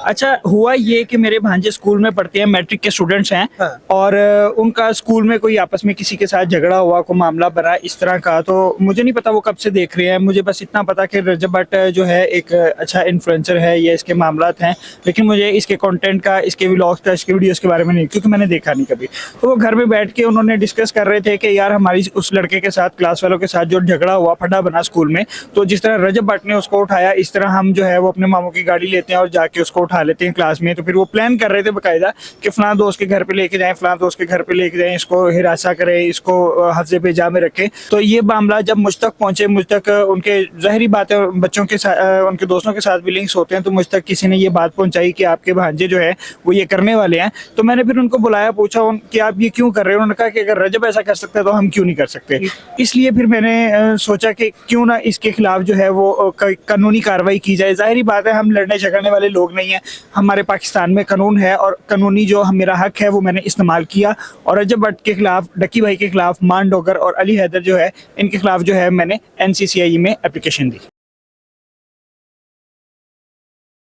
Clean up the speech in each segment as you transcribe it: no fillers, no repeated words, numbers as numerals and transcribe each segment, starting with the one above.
अच्छा, हुआ ये कि मेरे भांजे स्कूल में पढ़ते हैं, मैट्रिक के स्टूडेंट्स हैं। हाँ। और उनका स्कूल में कोई आपस में किसी के साथ झगड़ा हुआ, कोई मामला बना इस तरह का। तो मुझे नहीं पता वो कब से देख रहे हैं, मुझे बस इतना पता कि रजब भट्ट जो है एक अच्छा इन्फ्लुएंसर है, ये इसके मामलात हैं, लेकिन मुझे इसके कंटेंट का, इसके व्लॉग्स का, इसके वीडियोस के बारे में नहीं, क्योंकि मैंने देखा नहीं कभी। तो वो घर में बैठ के उन्होंने डिस्कस कर रहे थे कि यार हमारी उस लड़के के साथ, क्लास वालों के साथ जो झगड़ा हुआ, फटा बना स्कूल में, तो जिस तरह रजब भट्ट ने उसको उठाया, इस तरह हम जो है वो अपने मामू की गाड़ी लेते हैं और जाके उसको उठा लेते हैं क्लास में। तो फिर वो प्लान कर रहे थे बकायदा कि फलां दोस्त के घर पे लेके जाएं, फलां दोस्त के घर पे लेके जाएं, इसको हिरासा करें, इसको हफ्जे पे जा में रखें। तो ये मामला जब मुझ तक पहुंचे, मुझ तक उनके ज़ाहिरी बातें बच्चों के साथ, उनके दोस्तों के साथ भी लिंक्स होते हैं, तो मुझ तक किसी ने ये बात पहुंचाई कि आपके भांजे जो है वो ये करने वाले हैं। तो मैंने फिर उनको बुलाया, पूछा कि आप ये क्यों कर रहे हो। उन्होंने कहा कि अगर रजब ऐसा कर सकता है तो हम क्यों नहीं कर सकते। इसलिए फिर मैंने सोचा कि क्यों ना इसके खिलाफ जो है वो कानूनी कार्रवाई की जाए। ज़ाहिरी बात है, हम लड़ने झगड़ने वाले लोग नहीं हैं, हमारे पाकिस्तान में कानून है और कानूनी जो मेरा हक है वो मैंने इस्तेमाल किया। और रजब भट्ट के खिलाफ, डक्की भाई के खिलाफ, मान डोगर और अली हैदर जो है, इनके खिलाफ जो है मैंने NCCI में एप्लीकेशन दी।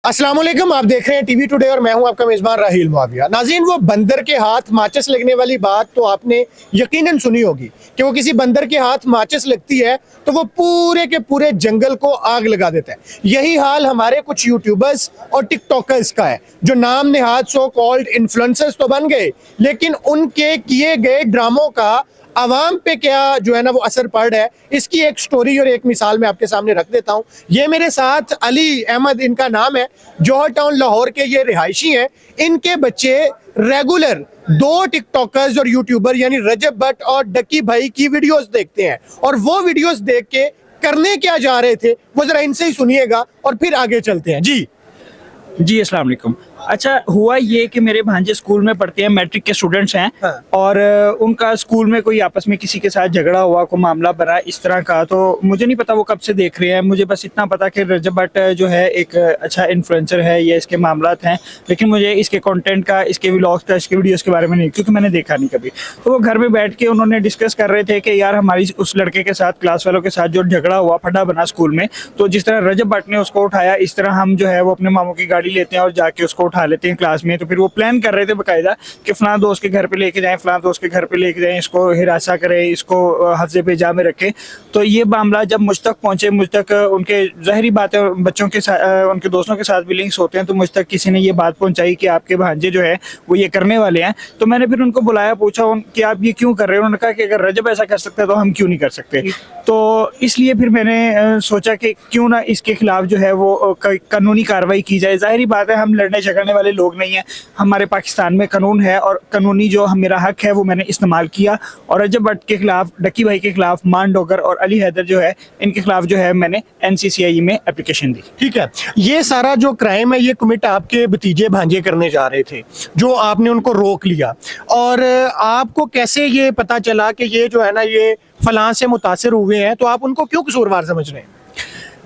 अस्सलाम वालेकुम, आप देख रहे हैं टीवी टुडे और मैं हूं आपका मेजबान राहील मुआविया। नाज़रीन, वो बंदर के हाथ माचिस लगने वाली बात तो आपने यकीनन सुनी होगी कि वो किसी बंदर के हाथ माचिस लगती है तो वो पूरे के पूरे जंगल को आग लगा देता है। यही हाल हमारे कुछ यूट्यूबर्स और टिकटॉकर्स का है, जो नाम नेहाद सो कॉल्ड इन्फ्लुएंसर्स तो बन गए, लेकिन उनके किए गए ड्रामों का आवाम पे क्या जो है ना वो असर पड़ रहा है, इसकी एक स्टोरी और एक मिसाल मैं आपके सामने रख देता हूं। ये मेरे साथ अली अहमद इनका नाम है, जौहर टाउन लाहौर के ये रिहायशी हैं। इनके बच्चे रेगुलर 2 टिकटॉकर्स और यूट्यूबर यानी रजब भट्ट और डक्की भाई की वीडियोस देखते हैं, और वो वीडियोस देख के करने क्या जा रहे थे वो जरा इनसे ही सुनिएगा और फिर आगे चलते हैं। जी अस्सलाम वालेकुम। अच्छा, हुआ ये कि मेरे भांजे स्कूल में पढ़ते हैं, मैट्रिक के स्टूडेंट्स हैं। हाँ। और उनका स्कूल में कोई आपस में किसी के साथ झगड़ा हुआ, कोई मामला बना इस तरह का। तो मुझे नहीं पता वो कब से देख रहे हैं, मुझे बस इतना पता कि रजब भट्ट जो है एक अच्छा इन्फ्लुएंसर है, ये इसके मामलात हैं, लेकिन मुझे इसके कंटेंट का, इसके व्लॉग्स का, इसके वीडियोस के बारे में नहीं, क्योंकि मैंने देखा नहीं कभी। तो वो घर में बैठ के उन्होंने डिस्कस कर रहे थे कि यार हमारी उस लड़के के साथ, क्लास वालों के साथ जो झगड़ा हुआ, फटा बना स्कूल में, तो जिस तरह रजब भट्ट ने उसको उठाया, इस तरह हम जो है वो अपने मामू की गाड़ी लेते हैं और जाके उसको उठा लेते हैं क्लास में। तो फिर वो प्लान कर रहे थे बकायदा कि फलां दोस्त के घर पे लेके जाएं, फलां दोस्त के घर पे लेके जाएं, इसको हिरासा करें, इसको हफ्जे पे जा में रखें। तो ये मामला जब मुझ तक पहुंचे, मुझ तक उनके ज़ाहिरी बातें बच्चों के साथ, उनके दोस्तों के साथ भी लिंक्स होते हैं, तो मुझ तक किसी ने ये बात पहुंचाई कि आपके भांजे जो है वो ये करने वाले हैं। तो मैंने फिर उनको बुलाया, पूछा कि आप ये क्यों कर रहे हो। उन्होंने कहा कि अगर रजब ऐसा कर सकता है तो हम क्यों नहीं कर सकते। तो इसलिए फिर मैंने सोचा कि क्यों ना इसके खिलाफ जो है वो कानूनी कार्रवाई की जाए। ज़ाहिरी बात है, हम लड़ने झगड़ने वाले लोग नहीं हैं, हमारे पाकिस्तान में कानून है और कानूनी जो मेरा हक है वो मैंने इस्तेमाल किया। और रजब भट्ट के खिलाफ, डक्की भाई के खिलाफ, मान डोगर और अली हैदर जो है, इनके खिलाफ जो है मैंने NCCI में एप्लीकेशन दी। ठीक है, ये सारा जो क्राइम है ये कमिट आपके भतीजे भांजे करने जा रहे थे, जो आपने उनको रोक लिया, और आपको कैसे ये पता चला कि ये जो है ना ये फलां से मुतासिर हुए हैं, तो आप उनको क्यों कसूरवार समझ रहे हैं?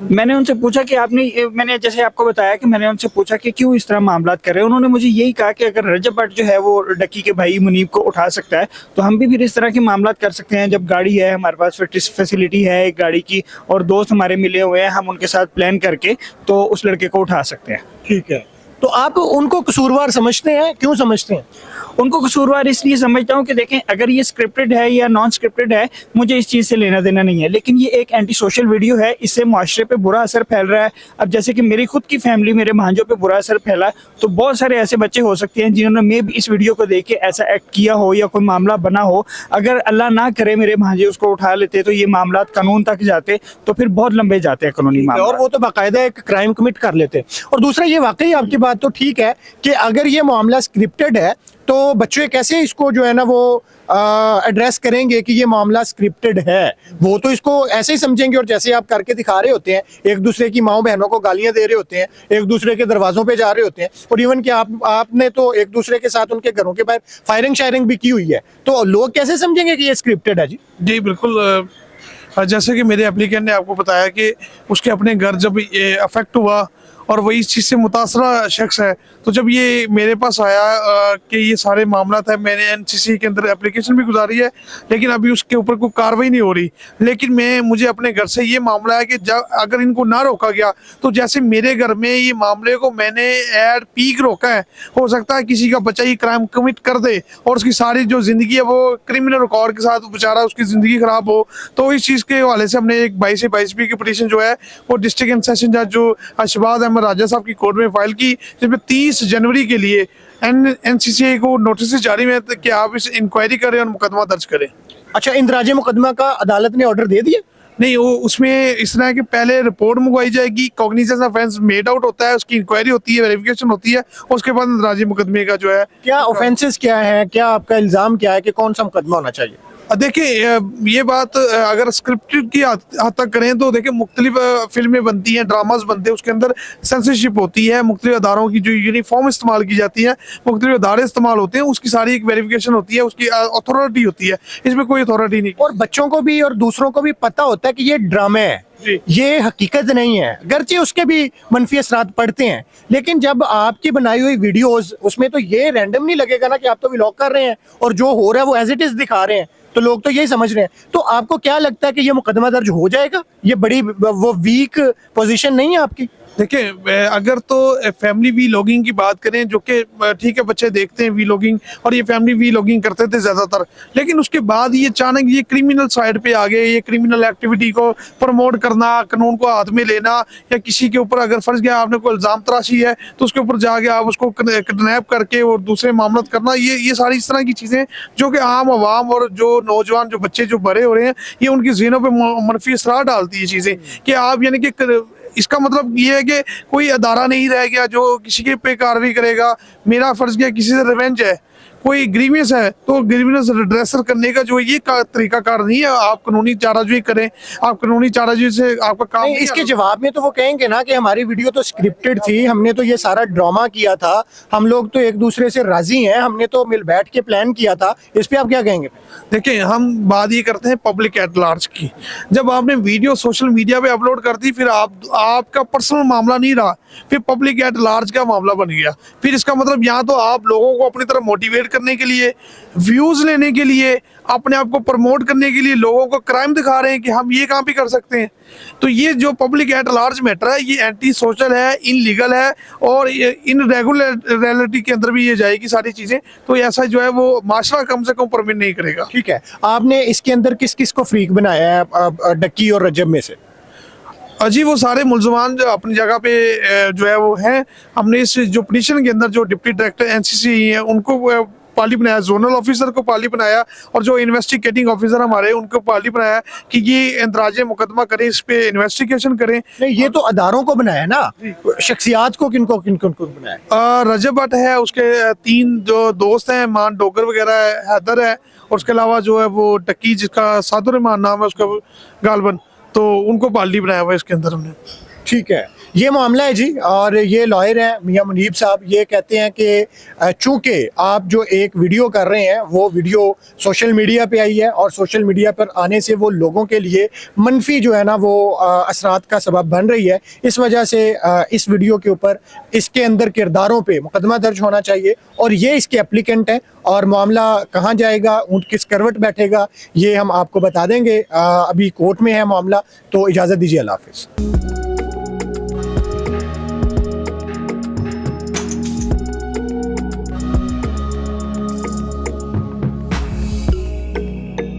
मैंने उनसे पूछा कि मैंने जैसे आपको बताया कि मैंने उनसे पूछा कि क्यों इस तरह मामलात कर रहे हैं। उन्होंने मुझे यही कहा कि अगर रजब भट्ट जो है वो डक्की के भाई मुनीब को उठा सकता है तो हम भी फिर इस तरह के मामलात कर सकते हैं। जब गाड़ी है हमारे पास, फैसिलिटी है एक गाड़ी की, और दोस्त हमारे मिले हुए हैं, हम उनके साथ प्लान करके तो उस लड़के को उठा सकते हैं। ठीक है, तो आप उनको कसूरवार समझते हैं, क्यों समझते हैं? उनको कसूरवार इसलिए समझता हूँ कि देखें, अगर ये स्क्रिप्टेड है या नॉन स्क्रिप्टेड है, मुझे इस चीज़ से लेना देना नहीं है, लेकिन ये एक एंटी सोशल वीडियो है, इससे मुआशरे पे बुरा असर फैल रहा है। अब जैसे कि मेरी खुद की फैमिली, मेरे भांजों पे बुरा असर फैला, तो बहुत सारे ऐसे बच्चे हो सकते हैं जिन्होंने मे भी इस वीडियो को देख के ऐसा एक्ट किया हो या कोई मामला बना हो। अगर अल्लाह ना करे मेरे भांजे उसको उठा लेते तो ये मामला कानून तक जाते, तो फिर बहुत लंबे जाते हैं कानूनी मामला, और वो तो बाकायदा एक क्राइम कमिट कर लेते। और दूसरा, ये वाकई आपकी बात तो ठीक है कि अगर ये मामला स्क्रिप्टेड है तो बच्चे कैसे इसको जो है ना वो एड्रेस करेंगे कि ये मामला स्क्रिप्टेड है। वो तो इसको ऐसे ही समझेंगे, और जैसे आप करके दिखा रहे होते हैं, एक दूसरे की माँ बहनों को गालियां दे रहे होते हैं, एक दूसरे के दरवाजों पे जा रहे होते हैं, और इवन कि आपने तो एक दूसरे के साथ उनके घरों के बाहर फायरिंग शायरिंग भी की हुई है, तो लोग कैसे समझेंगे कि ये स्क्रिप्टेड है? जी बिल्कुल। जैसे कि मेरे एप्लीकेंट ने आपको बताया कि उसके अपने घर जब ये अफेक्ट हुआ और वही इस चीज़ से मुतासरा शख्स है। तो जब ये मेरे पास आया कि ये सारे मामला है, मैंने एनसीसी के अंदर एप्लीकेशन भी गुजारी है, लेकिन अभी उसके ऊपर कोई कार्रवाई नहीं हो रही। लेकिन मुझे अपने घर से ये मामला है कि जब अगर इनको ना रोका गया तो जैसे मेरे घर में ये मामले को मैंने एट पीक रोका है, हो सकता है किसी का बच्चा ये क्राइम कमिट कर दे और उसकी सारी जो ज़िंदगी है वो क्रिमिनल रिकॉर्ड के साथ बेचारा उसकी ज़िंदगी खराब हो। तो इस चीज़ के हवाले से हमने एक 22 से 22B की पिटीशन जो है वो डिस्ट्रिक्ट एंड सेशन जज जो शहबाज अहमद राजा साहब की कोर्ट में फाइल की, जिसमें 30 जनवरी के लिए एनसीसीए को नोटिस जारी है कि आप इस इंक्वायरी करें और मुकदमा दर्ज करें। अच्छा, इंदराज मुकदमा का अदालत ने ऑर्डर दे दिया? नहीं, वो उसमें इस तरह के पहले रिपोर्ट मंगवाई जाएगी, कॉग्निजेंस ऑफेंस मेड आउट होता है, उसकी इंक्वायरी होती है, वेरिफिकेशन होती है, और उसके बाद इंदराजी मुकदमे का जो है क्या ऑफेंसेस क्या है, क्या आपका इल्जाम क्या है कि कौन सा मुकदमा होना चाहिए? देखिए, ये बात अगर स्क्रिप्टेड की हद तक करें तो देखिए मुख्तलिफ फिल्में बनती हैं, ड्रामाज बनते हैं, उसके अंदर सेंसरशिप होती है, मुख्तलिफ अदारों की जो यूनिफॉर्म इस्तेमाल की जाती है, मुख्तलिफ अदारे इस्तेमाल होते हैं, उसकी सारी एक वेरिफिकेशन होती है, उसकी अथॉरिटी होती है। इसमें कोई अथॉरिटी नहीं। और बच्चों को भी और दूसरों को भी पता होता है कि ये ड्रामे है, ये हकीकत नहीं है, अगरचे उसके भी मनफी असरात पड़ते हैं, लेकिन जब आपकी बनाई हुई वीडियोस उसमें तो ये रैंडम नहीं लगेगा ना कि आप तो व्लॉग कर रहे हैं और जो हो रहा है वो एज इट इज दिखा रहे हैं, तो लोग तो यही समझ रहे हैं। तो आपको क्या लगता है कि ये मुकदमा दर्ज हो जाएगा? ये बड़ी वो वीक पोजीशन नहीं है आपकी? देखिए, अगर तो फैमिली वी लॉगिंग की बात करें, जो कि ठीक है बच्चे देखते हैं वी लॉगिंग, और ये फैमिली वी लॉगिंग करते थे ज़्यादातर, लेकिन उसके बाद ये अचानक ये क्रिमिनल साइड पे आ गए, ये क्रिमिनल एक्टिविटी को प्रमोट करना, कानून को हाथ में लेना, या किसी के ऊपर अगर फर्ज गया आपने कोई इल्ज़ाम तराशी है तो उसके ऊपर जाके आप उसको किडनैप करके और दूसरे मामलत करना, ये सारी इस तरह की चीज़ें जो कि आम आवाम और जो नौजवान जो बच्चे जो बड़े हो रहे हैं, ये उनकी ज़हनों पर मनफी असरार डालती है चीज़ें कि आप यानी कि इसका मतलब ये है कि कोई अदारा नहीं रह गया जो किसी के पे कार्रवाई करेगा। मेरा फर्ज किया किसी से रिवेंज है, कोई ग्रीवियंस है तो ग्रीवियंस रिड्रेसर करने का जो ये तरीका कार नहीं है। आप कानूनी चाराजोई करें, आप कानूनी चाराजोई से आपका काम नहीं। इसके जवाब में तो वो कहेंगे ना कि हमारी वीडियो तो स्क्रिप्टेड थी, हमने तो ये सारा ड्रामा किया था, हम लोग तो एक दूसरे से राजी हैं, हमने तो मिल बैठ के प्लान किया था। इस पे आप क्या कहेंगे? देखिए, हम बात ये करते हैं पब्लिक एट लार्ज की। जब आपने वीडियो सोशल मीडिया पे अपलोड कर दी, फिर आपका पर्सनल मामला नहीं रहा, फिर पब्लिक एट लार्ज का मामला बन गया। फिर इसका मतलब यहाँ तो आप लोगों को अपनी तरफ मोटिवेट करने के लिए, व्यूज लेने के लिए, अपने आप को प्रमोट करने के लिए लोगों को क्राइम दिखा रहे हैं कि हम ये काम भी कर सकते हैं। तो ये जो पब्लिक एट लार्ज मैटर है, ये एंटी सोशल है, इनलीगल है, और इन रेगुलरिटी के अंदर भी ये जाएगी सारी चीजें। तो ऐसा जो है वो माशरा कम से कम परमिट नहीं करेगा। ठीक है, आपने इसके अंदर किस किस को फ्रीक बनाया है डक्की और रजब में से? अजी, वो सारे मुलजमान जो अपनी जगह पे जो है वो हैं। हमने इस जो पिटीशन के अंदर जो डिप्टी डायरेक्टर एनसीसी हैं उनको पार्टी बनाया, जोनल ऑफिसर को पार्टी बनाया, और जो इन्वेस्टिगेटिंग ऑफिसर हमारे उनको पार्टी बनाया कि ये इंदराज मुकदमा करें, इस पे इन्वेस्टिगेशन करें। नहीं, ये तो अदारों को बनाया ना, शख्सियात को किनको किनको बनाया? रजब भट्ट है, उसके 3 जो दोस्त हैं, मान डोगर वगैरह है, हैदर है, और उसके अलावा जो है वो टक्की जिसका सादुर रहमान नाम है उसका गालबन, तो उनको पार्टी बनाया हुआ है इसके अंदर हमने। ठीक है, ये मामला है जी। और ये लॉयर हैं मियां मुनीब साहब, ये कहते हैं कि चूंकि आप जो एक वीडियो कर रहे हैं वो वीडियो सोशल मीडिया पे आई है, और सोशल मीडिया पर आने से वो लोगों के लिए मनफी जो है ना वो असरात का सबब बन रही है, इस वजह से इस वीडियो के ऊपर इसके अंदर किरदारों पे मुकदमा दर्ज होना चाहिए, और ये इसके एप्लीकेंट हैं। और मामला कहाँ जाएगा, ऊँट किस करवट बैठेगा, ये हम आपको बता देंगे। अभी कोर्ट में है मामला। तो इजाज़त दीजिए, अल्लाह हाफिज़।